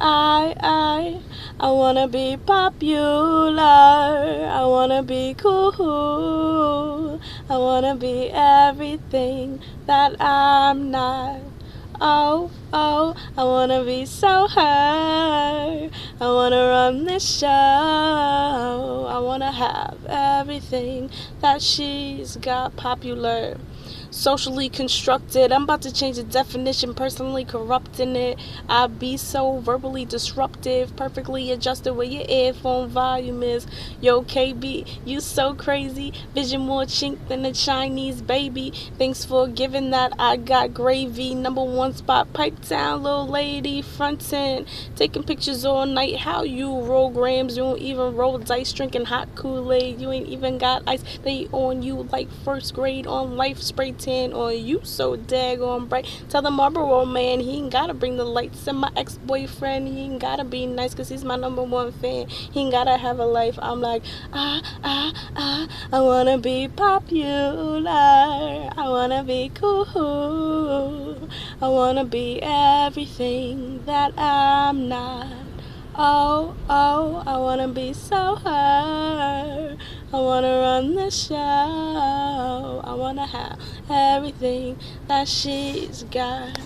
I wanna be popular. I wanna be cool. I wanna be everything that I'm not. Oh, oh, I wanna be so her. I wanna run this show. I wanna have everything that she's got. Popular, socially constructed. I'm about to change the definition, personally corrupting it. I be so verbally disruptive, perfectly adjusted where your earphone volume is. Yo, KB, you so crazy. Vision more chink than a Chinese baby. Thanks for giving that. I got gravy. #1 spot, pipe down, little lady, frontin'. Taking pictures all night. How you roll grams? You don't even roll dice, drinking hot Kool-Aid. You ain't even got ice. They on you like first grade on life. Spray tan on you so daggone bright. Tell the Marlboro man he ain't gotta bring the lights. And my ex-boyfriend, he ain't gotta be nice cause he's my #1 fan. He ain't gotta have a life. I'm like, I wanna be popular. I wanna be cool. I wanna be everything that I'm not. Oh, oh, I wanna be so her. I wanna run the show. I wanna have everything that she's got.